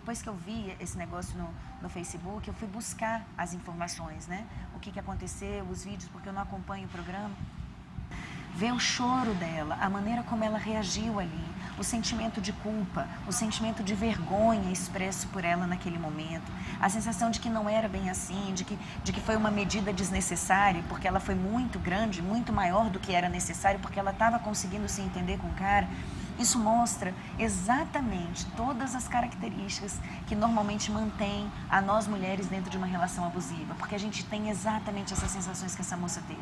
depois que eu vi esse negócio no Facebook, eu fui buscar as informações, né? O que aconteceu, os vídeos, porque eu não acompanho o programa. Ver o choro dela, a maneira como ela reagiu ali, o sentimento de culpa, o sentimento de vergonha expresso por ela naquele momento, a sensação de que não era bem assim, de que foi uma medida desnecessária, porque ela foi muito grande, muito maior do que era necessário, porque ela estava conseguindo se entender com o cara. Isso mostra exatamente todas as características que normalmente mantêm a nós mulheres dentro de uma relação abusiva, porque a gente tem exatamente essas sensações que essa moça teve.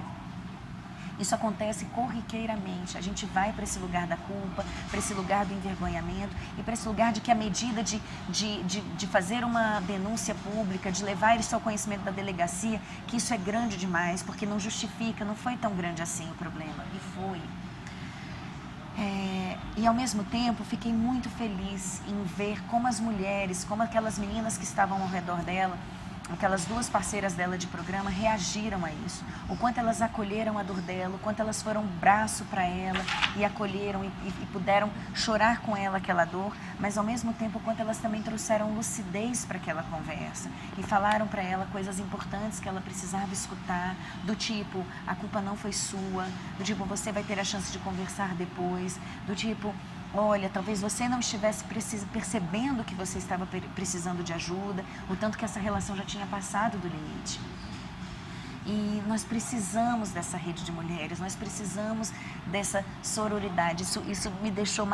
Isso acontece corriqueiramente, a gente vai para esse lugar da culpa, para esse lugar do envergonhamento e para esse lugar de que a medida de fazer uma denúncia pública, de levar isso ao conhecimento da delegacia, que isso é grande demais, porque não justifica, não foi tão grande assim o problema, e foi. E ao mesmo tempo fiquei muito feliz em ver como as mulheres, como aquelas meninas que estavam ao redor dela, aquelas duas parceiras dela de programa, reagiram a isso. O quanto elas acolheram a dor dela, o quanto elas foram um braço para ela e acolheram e puderam chorar com ela aquela dor, mas ao mesmo tempo o quanto elas também trouxeram lucidez para aquela conversa e falaram para ela coisas importantes que ela precisava escutar, do tipo, a culpa não foi sua, do tipo, você vai ter a chance de conversar depois, do tipo, olha, talvez você não estivesse percebendo que você estava precisando de ajuda, o tanto que essa relação já tinha passado do limite. E nós precisamos dessa rede de mulheres, nós precisamos dessa sororidade. Isso me deixou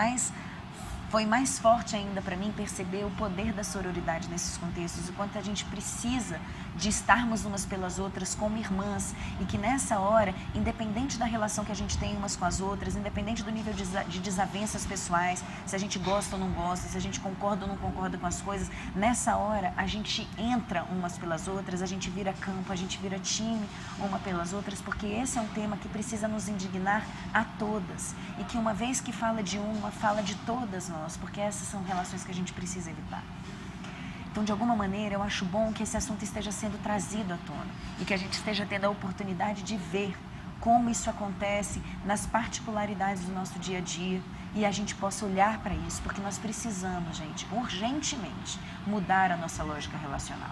foi mais forte ainda para mim perceber o poder da sororidade nesses contextos, o quanto a gente precisa de estarmos umas pelas outras como irmãs e que nessa hora, independente da relação que a gente tem umas com as outras, independente do nível de desavenças pessoais, se a gente gosta ou não gosta, se a gente concorda ou não concorda com as coisas, nessa hora a gente entra umas pelas outras, a gente vira campo, a gente vira time uma pelas outras, porque esse é um tema que precisa nos indignar a todas e que uma vez que fala de uma, fala de todas nós, porque essas são relações que a gente precisa evitar. Então, de alguma maneira, eu acho bom que esse assunto esteja sendo trazido à tona e que a gente esteja tendo a oportunidade de ver como isso acontece nas particularidades do nosso dia a dia e a gente possa olhar para isso, porque nós precisamos, gente, urgentemente mudar a nossa lógica relacional.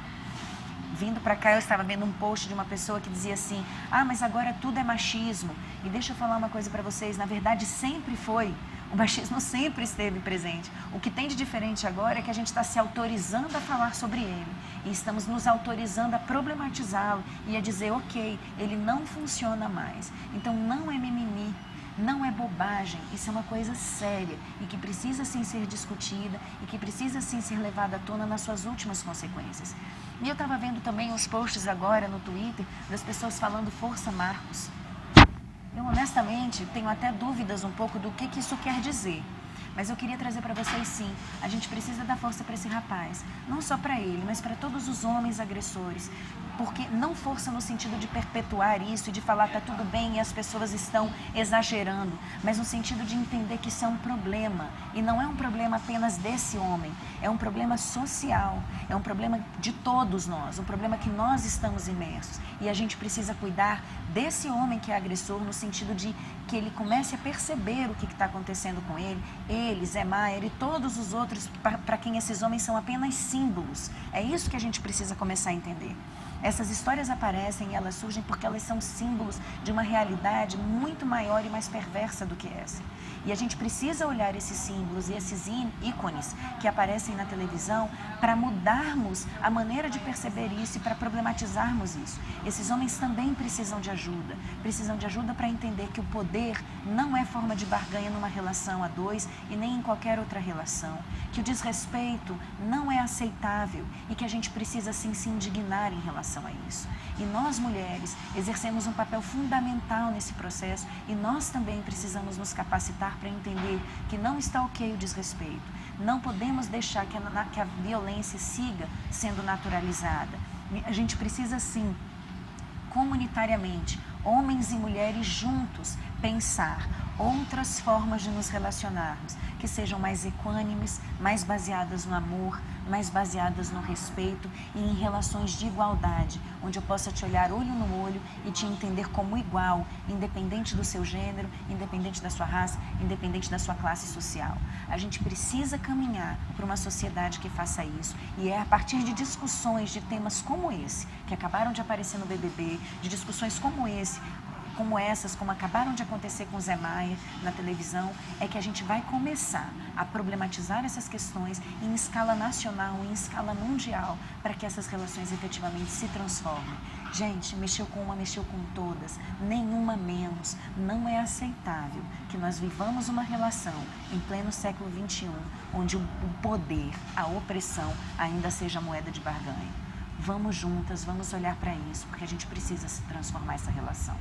Vindo para cá, eu estava vendo um post de uma pessoa que dizia assim, mas agora tudo é machismo. E deixa eu falar uma coisa para vocês, na verdade sempre foi. O machismo sempre esteve presente. O que tem de diferente agora é que a gente está se autorizando a falar sobre ele. E estamos nos autorizando a problematizá-lo e a dizer, ok, ele não funciona mais. Então não é mimimi, não é bobagem, isso é uma coisa séria e que precisa sim ser discutida e que precisa sim ser levada à tona nas suas últimas consequências. E eu estava vendo também os posts agora no Twitter das pessoas falando Força Marcos. Eu honestamente tenho até dúvidas um pouco do que isso quer dizer. Mas eu queria trazer para vocês sim, a gente precisa dar força para esse rapaz, não só para ele, mas para todos os homens agressores, porque não força no sentido de perpetuar isso e de falar tá tudo bem e as pessoas estão exagerando, mas no sentido de entender que isso é um problema e não é um problema apenas desse homem, é um problema social, é um problema de todos nós, um problema que nós estamos imersos e a gente precisa cuidar desse homem que é agressor no sentido de que ele comece a perceber o que está acontecendo com ele, Zé Maier e todos os outros para quem esses homens são apenas símbolos. É isso que a gente precisa começar a entender. Essas histórias aparecem e elas surgem porque elas são símbolos de uma realidade muito maior e mais perversa do que essa. E a gente precisa olhar esses símbolos e esses ícones que aparecem na televisão para mudarmos a maneira de perceber isso e para problematizarmos isso. Esses homens também precisam de ajuda para entender que o poder não é forma de barganha numa relação a dois e nem em qualquer outra relação, que o desrespeito não é aceitável e que a gente precisa sim se indignar em relação a isso. E nós mulheres exercemos um papel fundamental nesse processo e nós também precisamos nos capacitar para entender que não está ok o desrespeito. Não podemos deixar que a violência siga sendo naturalizada. A gente precisa sim, comunitariamente, homens e mulheres juntos, pensar outras formas de nos relacionarmos, que sejam mais equânimes, mais baseadas no amor, mais baseadas no respeito e em relações de igualdade, onde eu possa te olhar olho no olho e te entender como igual, independente do seu gênero, independente da sua raça, independente da sua classe social. A gente precisa caminhar para uma sociedade que faça isso, e é a partir de discussões de temas como esse, que acabaram de aparecer no BBB, de discussões como essas, como acabaram de acontecer com o Zé Maia na televisão, é que a gente vai começar a problematizar essas questões em escala nacional, em escala mundial, para que essas relações efetivamente se transformem. Gente, mexeu com uma, mexeu com todas, nenhuma menos. Não é aceitável que nós vivamos uma relação em pleno século XXI, onde o poder, a opressão ainda seja moeda de barganha. Vamos juntas, vamos olhar para isso, porque a gente precisa se transformar essa relação.